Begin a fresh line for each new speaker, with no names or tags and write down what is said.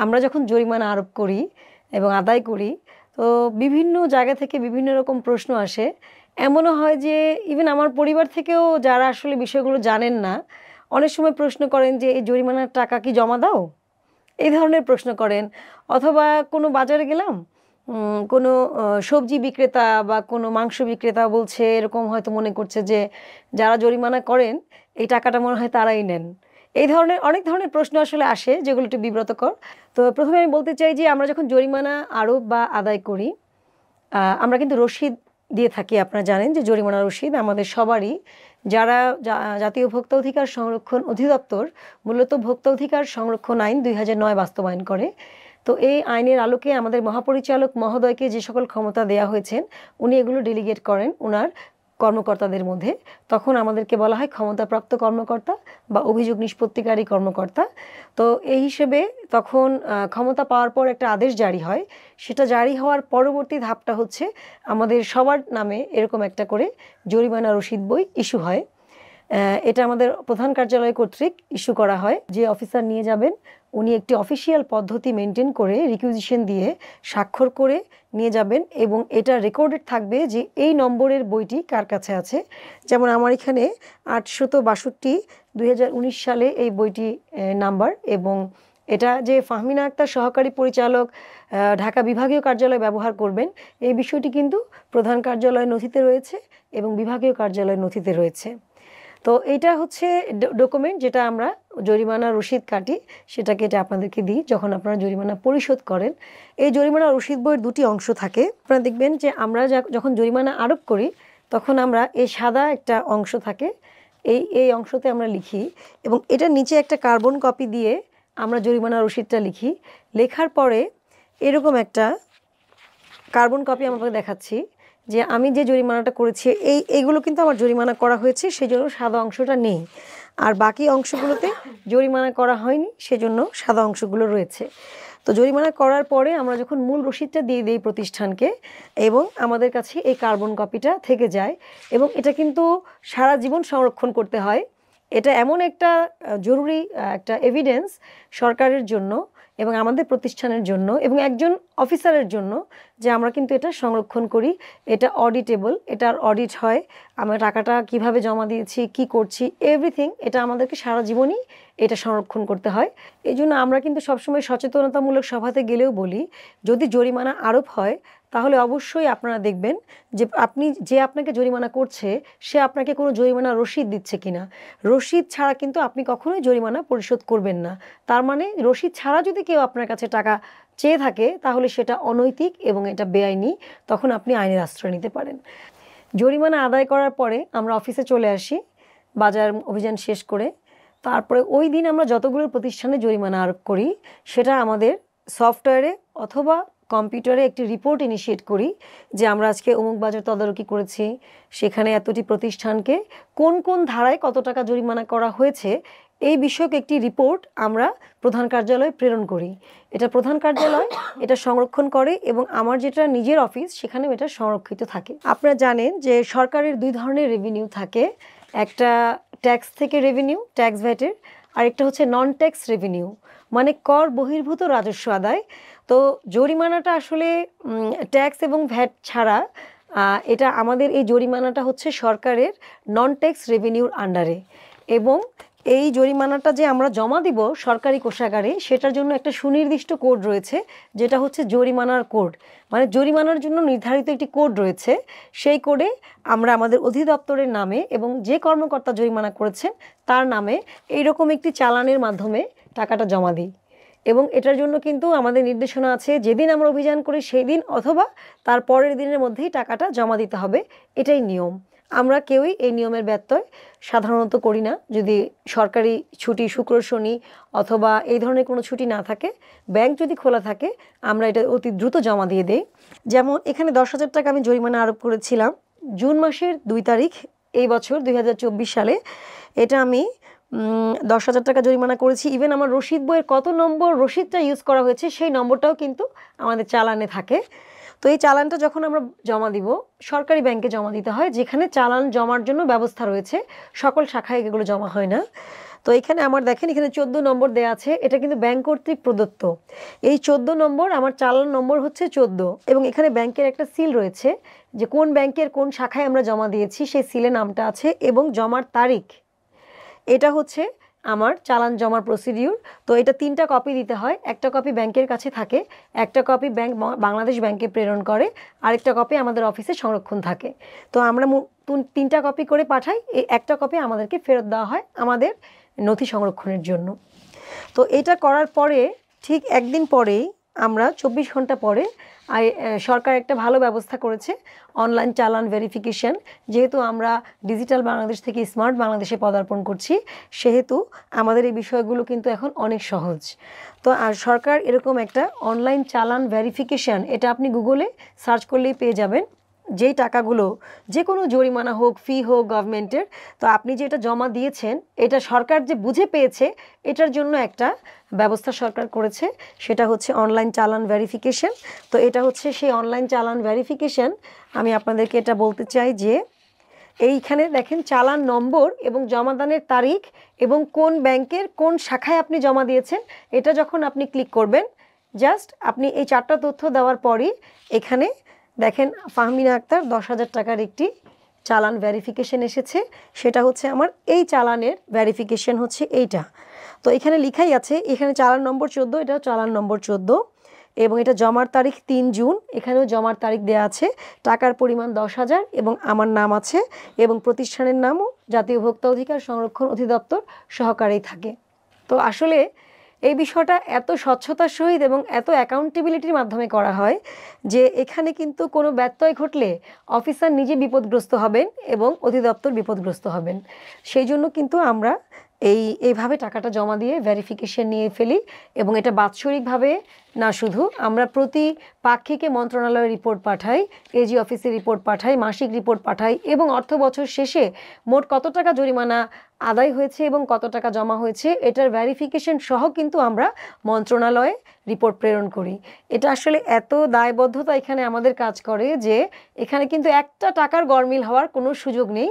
আমরা যখন জরিমানা আরোপ করি এবং আদায় করি, তো বিভিন্ন জায়গা থেকে বিভিন্ন রকম প্রশ্ন আসে। এমনও হয় যে ইভেন আমার পরিবার থেকেও যারা আসলে বিষয়গুলো জানেন না, অনেক সময় প্রশ্ন করেন যে এই জরিমানার টাকা কি জমা দাও, এই ধরনের প্রশ্ন করেন। অথবা কোনো বাজারে গেলাম, কোনো সবজি বিক্রেতা বা কোনো মাংস বিক্রেতা বলছে, এরকম হয়তো মনে করছে যে যারা জরিমানা করেন এই টাকাটা মনে হয় তারাই নেন। এই ধরনের অনেক ধরনের প্রশ্ন আসলে আসে, যেগুলো একটু বিব্রতকর। তো প্রথমে আমি বলতে চাই যে আমরা যখন জরিমানা আরোপ বা আদায় করি, আমরা কিন্তু রসিদ দিয়ে থাকি। আপনারা জানেন যে জরিমানা রসিদ আমাদের সবারই, যারা জাতীয় ভোক্তা অধিকার সংরক্ষণ অধিদপ্তর মূলত ভোক্তা অধিকার সংরক্ষণ আইন 2009 বাস্তবায়ন করে। তো এই আইনের আলোকে আমাদের মহাপরিচালক মহোদয়কে যে সকল ক্ষমতা দেয়া হয়েছেন, উনি এগুলো ডেলিগেট করেন ওনার কর্মকর্তাদের মধ্যে। তখন আমাদেরকে বলা হয় ক্ষমতাপ্রাপ্ত কর্মকর্তা বা অভিযোগ নিষ্পত্তিকারী কর্মকর্তা। তো এই হিসেবে তখন ক্ষমতা পাওয়ার পর একটা আদেশ জারি হয়। সেটা জারি হওয়ার পরবর্তী ধাপটা হচ্ছে আমাদের সবার নামে এরকম একটা করে জরিমানা রসিদ বই ইস্যু হয়। এটা আমাদের প্রধান কার্যালয় কর্তৃক ইস্যু করা হয়। যে অফিসার নিয়ে যাবেন উনি একটি অফিসিয়াল পদ্ধতি মেনটেন করে রিকুইজিশন দিয়ে স্বাক্ষর করে নিয়ে যাবেন, এবং এটা রেকর্ডেড থাকবে যে এই নম্বরের বইটি কার কাছে আছে। যেমন আমার এখানে 862 2019 সালে এই বইটি নাম্বার, এবং এটা যে ফাহমিনা আক্তার সহকারী পরিচালক ঢাকা বিভাগীয় কার্যালয় ব্যবহার করবেন, এই বিষয়টি কিন্তু প্রধান কার্যালয় নথিতে রয়েছে এবং বিভাগীয় কার্যালয় নথিতে রয়েছে। তো এইটা হচ্ছে ডকুমেন্ট যেটা আমরা জরিমানা রসিদ কাটি, সেটা কেটে আপনাদেরকে দিই যখন আপনারা জরিমানা পরিশোধ করেন। এই জরিমানা রসিদ বইয়ের দুটি অংশ থাকে। আপনারা দেখবেন যে আমরা যখন জরিমানা আরোপ করি তখন আমরা এই সাদা একটা অংশ থাকে, এই অংশতে আমরা লিখি, এবং এটার নিচে একটা কার্বন কপি দিয়ে আমরা জরিমানা রসিদটা লিখি। লেখার পরে এরকম একটা কার্বন কপি আমাকে দেখাচ্ছি যে আমি যে জরিমানাটা করেছি এইগুলো কিন্তু আমার জরিমানা করা হয়েছে, সেজন্য সাদা অংশটা নেই, আর বাকি অংশগুলোতে জরিমানা করা হয়নি, সেজন্য সাদা অংশগুলো রয়েছে। তো জরিমানা করার পরে আমরা যখন মূল রসিদটা দিয়ে দিই প্রতিষ্ঠানকে, এবং আমাদের কাছে এই কার্বন কপিটা থেকে যায়, এবং এটা কিন্তু সারা জীবন সংরক্ষণ করতে হয়। এটা এমন একটা জরুরি একটা এভিডেন্স সরকারের জন্য এবং আমাদের প্রতিষ্ঠানের জন্য এবং একজন অফিসারের জন্য, যে আমরা কিন্তু এটা সংরক্ষণ করি। এটা অডিটেবল, এটার অডিট হয়, আমরা টাকাটা কিভাবে জমা দিয়েছি, কি করছি, এভরিথিং এটা আমাদেরকে সারা জীবনই এটা সংরক্ষণ করতে হয়। এই জন্য আমরা কিন্তু সবসময় সচেতনতামূলক সভাতে গেলেও বলি, যদি জরিমানা আরোপ হয় তাহলে অবশ্যই আপনারা দেখবেন যে আপনাকে জরিমানা করছে সে আপনাকে কোনো জরিমানা রসিদ দিচ্ছে কিনা। রসিদ ছাড়া কিন্তু আপনি কখনোই জরিমানা পরিশোধ করবেন না। তার মানে রসিদ ছাড়া যদি কেউ আপনার কাছে টাকা চেয়ে থাকে তাহলে সেটা অনৈতিক এবং এটা বেআইনি, তখন আপনি আইনের আশ্রয় নিতে পারেন। জরিমানা আদায় করার পরে আমরা অফিসে চলে আসি বাজার অভিযান শেষ করে। তারপরে ওই দিন আমরা যতগুলো প্রতিষ্ঠানে জরিমানা আরোপ করি সেটা আমাদের সফটওয়্যারে অথবা কম্পিউটারে একটি রিপোর্ট ইনিশিয়েট করি যে আমরা আজকে অমুক বাজার তদারকি করেছি, সেখানে এতটি প্রতিষ্ঠানকে কোন কোন ধারায় কত টাকা জরিমানা করা হয়েছে, এই বিষয়ক একটি রিপোর্ট আমরা প্রধান কার্যালয়ে প্রেরণ করি। এটা প্রধান কার্যালয় এটা সংরক্ষণ করে, এবং আমার যেটা নিজের অফিস সেখানেও এটা সংরক্ষিত থাকে। আপনারা জানেন যে সরকারের দুই ধরনের রেভিনিউ থাকে, একটা ট্যাক্স থেকে রেভিনিউ, ট্যাক্স ভ্যাটের, আরেকটা হচ্ছে নন ট্যাক্স রেভিনিউ, মানে কর বহির্ভূত রাজস্ব আদায়। তো জরিমানাটা আসলে ট্যাক্স এবং ভ্যাট ছাড়া এটা আমাদের এই জরিমানাটা হচ্ছে সরকারের নন ট্যাক্স রেভিনিউর আন্ডারে, এবং এই জরিমানাটা যে আমরা জমা দিব সরকারি কোষাগারে সেটার জন্য একটা সুনির্দিষ্ট কোড রয়েছে, যেটা হচ্ছে জরিমানার কোড। মানে জরিমানার জন্য নির্ধারিত একটি কোড রয়েছে, সেই কোডে আমরা আমাদের অধিদপ্তরের নামে এবং যে কর্মকর্তা জরিমানা করেছেন তার নামে এইরকম একটি চালানের মাধ্যমে টাকাটা জমা দিই। এবং এটার জন্য কিন্তু আমাদের নির্দেশনা আছে, যেদিন আমরা অভিযান করি সেই দিন অথবা তার পরের দিনের মধ্যেই টাকাটা জমা দিতে হবে, এটাই নিয়ম। আমরা কেউই এই নিয়মের ব্যত্যয় সাধারণত করি না। যদি সরকারি ছুটি শুক্র শনি অথবা এই ধরনের কোনো ছুটি না থাকে, ব্যাংক যদি খোলা থাকে, আমরা এটা অতি দ্রুত জমা দিয়ে দেই। যেমন এখানে 10,000 টাকা আমি জরিমানা আরোপ করেছিলাম জুন মাসের 2 তারিখ এই বছর 2024 সালে। এটা আমি 10,000 টাকা জরিমানা করেছি। ইভেন আমার রসিদ বইয়ের কত নম্বর রসিদটা ইউজ করা হয়েছে সেই নম্বরটাও কিন্তু আমাদের চালানে থাকে। তো এই চালানটা যখন আমরা জমা দিব সরকারি ব্যাংকে জমা দিতে হয়, যেখানে চালান জমার জন্য ব্যবস্থা রয়েছে, সকল শাখায় এগুলো জমা হয় না। তো এখানে আমার দেখেন এখানে 14 নম্বর দেওয়া আছে, এটা কিন্তু ব্যাংক কর্তৃক প্রদত্ত। এই 14 নম্বর আমার চালান নম্বর হচ্ছে 14, এবং এখানে ব্যাংকের একটা সিল রয়েছে যে কোন ব্যাংকের কোন শাখায় আমরা জমা দিয়েছি, সেই সিলে নামটা আছে এবং জমার তারিখ। এটা হচ্ছে আমার চালান জমার প্রসিডিউর। তো এটা 3টা কপি দিতে হয়, একটা কপি ব্যাংকের কাছে থাকে, একটা কপি ব্যাংক বাংলাদেশ ব্যাংকে প্রেরণ করে, আরেকটা কপি আমাদের অফিসে সংরক্ষণ থাকে। তো আমরা 3টা কপি করে পাঠাই, এই একটা কপি আমাদেরকে ফেরত দেওয়া হয় আমাদের নথি সংরক্ষণের জন্য। তো এটা করার পরে ঠিক একদিন পরেই আমরা 24 ঘন্টা পরে সরকার একটা ভালো ব্যবস্থা করেছে, অনলাইন চালান ভেরিফিকেশন। যেহেতু আমরা ডিজিটাল বাংলাদেশ থেকে স্মার্ট বাংলাদেশে পদার্পণ করছি, সেহেতু আমাদের এই বিষয়গুলো কিন্তু এখন অনেক সহজ। তো আর সরকার এরকম একটা অনলাইন চালান ভেরিফিকেশন, এটা আপনি গুগলে সার্চ করলেই পেয়ে যাবেন। যেই টাকাগুলো, যে কোনো জরিমানা হোক, ফি হোক গভর্নমেন্টের, তো আপনি যেটা জমা দিয়েছেন এটা সরকার যে বুঝে পেয়েছে, এটার জন্য একটা ব্যবস্থা সরকার করেছে, সেটা হচ্ছে অনলাইন চালান ভেরিফিকেশন। তো এটা হচ্ছে সেই অনলাইন চালান ভেরিফিকেশন। আমি আপনাদেরকে এটা বলতে চাই যে এইখানে দেখেন চালান নম্বর এবং জমাদানের তারিখ এবং কোন ব্যাংকের কোন শাখায় আপনি জমা দিয়েছেন, এটা যখন আপনি ক্লিক করবেন, জাস্ট আপনি এই 4টা তথ্য দেওয়ার পরই এখানে দেখেন ফাহমিনা আক্তার 10,000 টাকার একটি চালান ভেরিফিকেশন এসেছে। সেটা হচ্ছে আমার এই চালানের ভেরিফিকেশন হচ্ছে এইটা। তো এখানে লেখাই আছে, এখানে চালান নম্বর 14, এটাও চালান নম্বর 14, এবং এটা জমার তারিখ 3 জুন, এখানেও জমার তারিখ দেওয়া আছে, টাকার পরিমাণ 10,000 এবং আমার নাম আছে, এবং প্রতিষ্ঠানের নামও জাতীয় ভোক্তা অধিকার সংরক্ষণ অধিদপ্তর সহকারেই থাকে। তো আসলে এই বিষয়টা এত স্বচ্ছতার সহিত এবং এত অ্যাকাউন্টেবিলিটির মাধ্যমে করা হয় যে এখানে কিন্তু কোনো ব্যত্যয় ঘটলে অফিসার নিজে বিপদগ্রস্ত হবেন এবং অধিদপ্তর বিপদগ্রস্ত হবেন। সেই জন্য কিন্তু আমরা এইভাবে টাকাটা জমা দিয়ে ভেরিফিকেশন নিয়ে ফেলি, এবং এটা বাৎসরিকভাবে না, শুধু আমরা প্রতি পাক্ষিকে মন্ত্রণালয়ের রিপোর্ট পাঠাই, এজি অফিসে রিপোর্ট পাঠাই, মাসিক রিপোর্ট পাঠাই, এবং অর্থ বছর শেষে মোট কত টাকা জরিমানা আদায় হয়েছে এবং কত টাকা জমা হয়েছে এটার ভেরিফিকেশন সহ কিন্তু আমরা মন্ত্রণালয়ে রিপোর্ট প্রেরণ করি। এটা আসলে এত দায়বদ্ধতা এখানে আমাদের কাজ করে যে এখানে কিন্তু একটা টাকার গরমিল হওয়ার কোনো সুযোগ নেই।